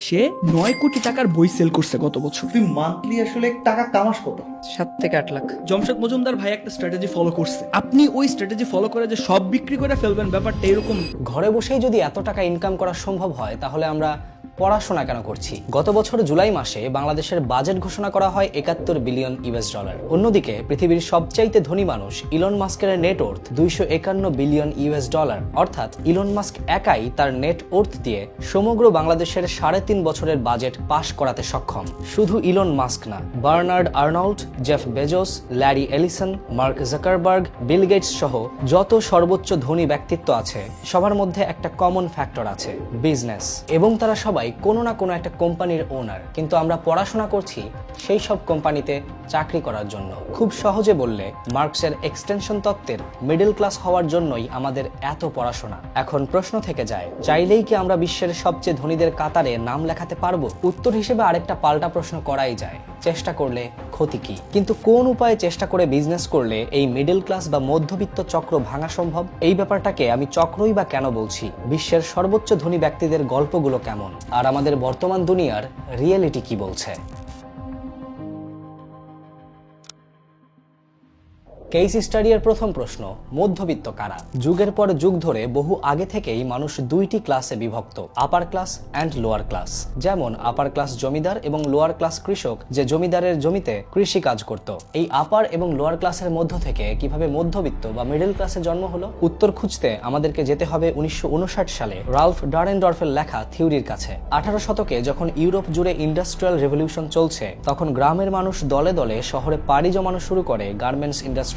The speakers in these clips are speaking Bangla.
সে 9 কোটি টাকার বই সেল করছে গত বছর। তুই মান্থলি আসলে টাকা কামাস কত? 7 থেকে 8 লাখ। জমশেদ মজুমদার ভাই একটা স্ট্র্যাটেজি ফলো করছে, আপনি ওই স্ট্র্যাটেজি ফলো করে যে সব বিক্রি করে ফেলবেন ব্যাপারটা এরকম। ঘরে বসেই যদি এত টাকা ইনকাম করা সম্ভব হয় তাহলে আমরা পড়াশোনা কেন করছি? গত বছর জুলাই মাসে বাংলাদেশের বাজেট ঘোষণা করা হয় 71 বিলিয়ন ইউএস ডলার। অন্যদিকে পৃথিবীর সবচাইতে ধনী মানুষ ইলন মাস্কের net worth 251 billion US dollar. অর্থাৎ ইলন মাস্ক একাই তার নেট ওর্থ দিয়ে সমগ্র বাংলাদেশের 3.5 বছরের বাজেট পাশ করাতে সক্ষম। শুধু ইলন মাস্ক না, Bernard Arnault, Jeff Bezos, Larry Ellison, Mark Zuckerberg, Bill Gates সহ যত সর্বোচ্চ ধনী ব্যক্তিত্ব আছে সবার মধ্যে একটা কমন ফ্যাক্টর আছে, বিজনেস। এবং তারা সবাই কোনো না কোনো একটা কোম্পানির ওনার। কিন্তু আমরা পড়াশোনা করছি সেই সব কোম্পানিতে চাকরি করার জন্য। খুব সহজে বললে মার্কসের এক্সটেনশন তত্ত্বের মিডল ক্লাস হওয়ার জন্যই আমাদের এত পড়াশোনা। এখন প্রশ্ন থেকে যায়, চাইলেই কি আমরা বিশ্বের সবচেয়ে ধনীদের কাতারে নাম লেখাতে পারবো? উত্তর হিসেবে আরেকটা পাল্টা প্রশ্ন করাই যায়, চেষ্টা করলে ক্ষতি কি? কিন্তু কোন উপায়ে চেষ্টা করে বিজনেস করলে এই মিডল ক্লাস বা মধ্যবিত্ত চক্র ভাঙা সম্ভব? এই ব্যাপারটাকে আমি চক্রই বা কেন বলছি? বিশ্বের সর্বোচ্চ ধনী ব্যক্তিদের গল্পগুলো কেমন, আর আমাদের বর্তমান দুনিয়ার রিয়েলিটি কি বলছে? কেস স্টাডির প্রথম প্রশ্ন, মধ্যবিত্ত কারা? যুগের পর যুগ ধরে বহু আগে থেকেই মানুষ দুইটি ক্লাসে বিভক্ত, upper class and lower class. যেমন আপার ক্লাস জমিদার এবং লোয়ার ক্লাস কৃষক, যে জমিদারের জমিতে কৃষি কাজ করত। এই আপার এবং লোয়ার ক্লাসের মধ্য থেকে কিভাবে মধ্যবিত্ত বা মিডল ক্লাসের জন্ম হলো? উত্তর খুঁজতে আমাদেরকে যেতে হবে 1959 সালে রাল্ফ ডারেনডর্ফের লেখা থিওরির কাছে। 18 শতকে যখন ইউরোপ জুড়ে ইন্ডাস্ট্রিয়াল রেভলিউশন চলছে, তখন গ্রামের মানুষ দলে দলে শহরে পাড়ি জমানো শুরু করে গার্মেন্টস ইন্ডাস্ট্রিতে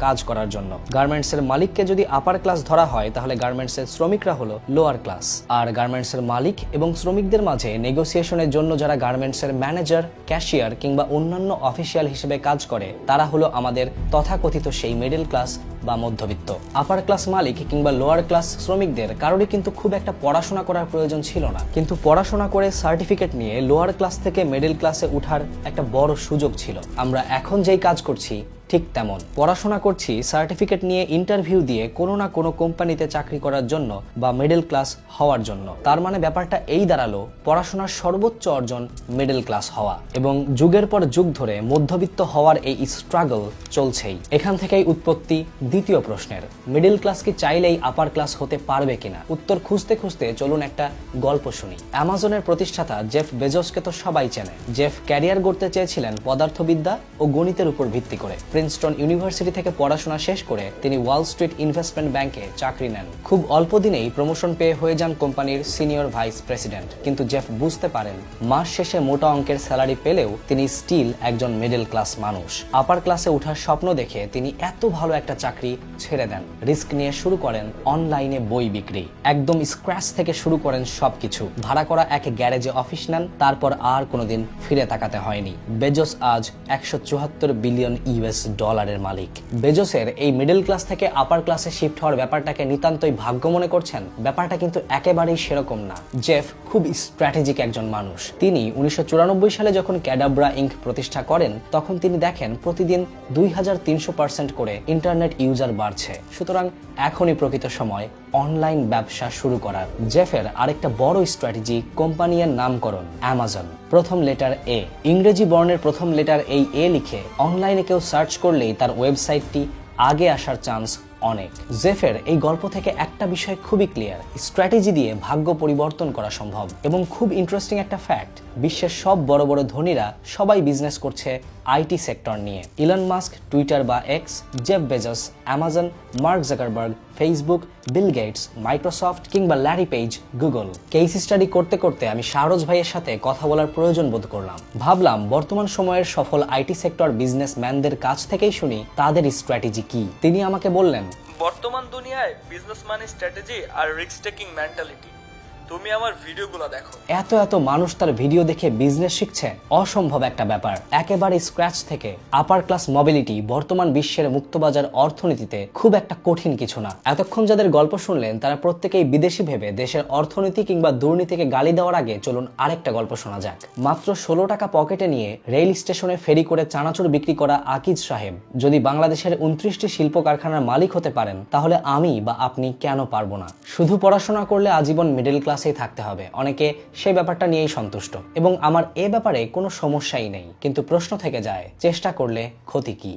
কাজ করার জন্য। গার্মেন্টসের মালিককে যদি আপার ক্লাস ধরা হয় তাহলে গার্মেন্টসের শ্রমিকরা হলো লোয়ার ক্লাস। আর গার্মেন্টসের মালিক এবং শ্রমিকদের মাঝে নেগোসিয়েশনের জন্য যারা গার্মেন্টসের ম্যানেজার, ক্যাশিয়ার কিংবা অন্যান্য অফিসিয়াল হিসেবে কাজ করে, তারা হলো আমাদের তথাকথিত সেই মিডল ক্লাস বা মধ্যবিত্ত। আপার ক্লাস মালিক কিংবা লোয়ার ক্লাস শ্রমিকদের কারোরই কিন্তু খুব একটা পড়াশোনা করার প্রয়োজন ছিল না, কিন্তু পড়াশোনা করে সার্টিফিকেট নিয়ে লোয়ার ক্লাস থেকে মিডল ক্লাসে উঠার একটা বড় সুযোগ ছিল। আমরা এখন যেই কাজ করছি ঠিক তেমন পড়াশোনা করছি, সার্টিফিকেট নিয়ে ইন্টারভিউ দিয়ে কোনো না কোনো কোম্পানিতে চাকরি করার জন্য বা মিডল ক্লাস হওয়ার জন্য। তার মানে ব্যাপারটা এই দাঁড়ালো, পড়াশোনার সর্বোচ্চ অর্জন মিডল ক্লাস হওয়া। এবং যুগের পর যুগ ধরে মধ্যবিত্ত হওয়ার এই স্ট্রাগল চলছেই। এখান থেকেই উৎপত্তি দ্বিতীয় প্রশ্নের, মিডল ক্লাস কি চাইলেই আপার ক্লাস হতে পারবে কিনা? উত্তর খুঁজতে খুঁজতে চলুন একটা গল্প শুনি। অ্যামাজনের প্রতিষ্ঠাতা জেফ বেজোসকে তো সবাই চেনে। জেফ ক্যারিয়ার গড়তে চেয়েছিলেন পদার্থবিদ্যা ও গণিতের উপর ভিত্তি করে। প্রিন্সটন ইউনিভার্সিটি থেকে পড়াশোনা শেষ করে তিনি ওয়াল স্ট্রিট ইনভেস্টমেন্ট ব্যাংকে চাকরি নেন। খুব অল্প দিনেই প্রমোশন পেয়ে হয়ে যান কোম্পানির সিনিয়র ভাইস প্রেসিডেন্ট। কিন্তু জেফ বুঝতে পারেন মাস শেষে মোটা অঙ্কের স্যালারি পেলেও তিনি স্টিল একজন মিডল ক্লাস মানুষ। আপার ক্লাসে ওঠার স্বপ্ন দেখে তিনি এত ভালো একটা চাকরি ছেড়ে দেন, রিস্ক নিয়ে শুরু করেন অনলাইনে বই বিক্রি। একদম স্ক্র্যাচ থেকে শুরু করেন সবকিছু। ভাড়া করা এক গ্যারেজে অফিস নেন, তারপর আর কোনোদিন ফিরে তাকাতে হয়নি। বেজোস আজ 174 বিলিয়ন ইউএস ডলারের মালিক। বেজোসের এই মিডল ক্লাস থেকে আপার ক্লাসে শিফট হওয়ার ব্যাপারটাকে নিতান্তই ভাগ্য মনে করছেন? ব্যাপারটা কিন্তু একেবারেই সেরকম না। জেফ খুব স্ট্র্যাটেজিক একজন মানুষ। তিনি 1994 সালে যখন ক্যাডাব্রা ইঙ্ক প্রতিষ্ঠা করেন, তখন তিনি দেখেন প্রতিদিন 2300% করে ইন্টারনেট ইউজার বাড়ছে। সুতরাং এখনই প্রকৃত সময় অনলাইন ব্যবসা শুরু করার। জেফের আরেকটা বড় স্ট্র্যাটেজি কোম্পানির নামকরণ, অ্যামাজন। প্রথম লেটার এ, ইংরেজি বর্ণের প্রথম লেটার এই এ লিখে অনলাইনে কেউ সার্চ করলেই তার ওয়েবসাইটটি আগে আসার চান্স অনেক। জেফের এই গল্প থেকে একটা বিষয় খুবই ক্লিয়ার, স্ট্র্যাটেজি দিয়ে ভাগ্য পরিবর্তন করা সম্ভব। এবং খুব ইন্টারেস্টিং একটা ফ্যাক্ট, বিশ্বের সব বড় বড় ধনীরা সবাই বিজনেস করছে আইটি সেক্টর নিয়ে। ইলন মাস্ক টুইটার বা X, Jeff Bezos Amazon, Mark Zuckerberg Facebook, Bill Gates Microsoft কিংবা Larry Page Google. Case study করতে করতে আমি শাহরোজ ভাইয়ের সাথে কথা বলার প্রয়োজন বোধ করলাম। ভাবলাম বর্তমান সময়ের সফল আইটি সেক্টর বিজনেসম্যানদের কাছ থেকেই শুনি তাদের স্ট্র্যাটেজি কি। তিনি আমাকে বললেন, বর্তমান দুনিয়ায় বিজনেস মানে স্ট্র্যাটেজি আর রিস্ক টেকিং মেন্টালিটি। তুমি আমার ভিডিওগুলো দেখো। এত এত মানুষ তার ভিডিও দেখে বিজনেস শিখছে, অসম্ভব একটা ব্যাপার। একেবারে স্ক্র্যাচ থেকে আপার ক্লাস মোবিলিটি বর্তমান বিশ্বের মুক্তবাজার অর্থনীতিতে খুব একটা কঠিন কিছু না। এতক্ষণ যাদের গল্প শুনলেন তারা প্রত্যেকেই বিদেশি ভেবে দেশের অর্থনীতি কিংবা দুর্নীতিকে গালি দেওয়ার আগে চলুন আরেকটা গল্প শোনা যাক। মাত্র 16 টাকা পকেটে নিয়ে রেল স্টেশনে ফেরি করে চানাচুর বিক্রি করা আকিজ সাহেব যদি বাংলাদেশের 29টি শিল্প কারখানার মালিক হতে পারেন, তাহলে আমি বা আপনি কেন পারবো না? শুধু পড়াশোনা করলে আজীবন মিডল ক্লাস ক্লাসেই থাকতে হবে, অনেকে সেই ব্যাপারটা নিয়েই সন্তুষ্ট এবং আমার এ ব্যাপারে কোনো সমস্যাই নেই। কিন্তু প্রশ্ন থেকে যায়, চেষ্টা করলে ক্ষতি কি?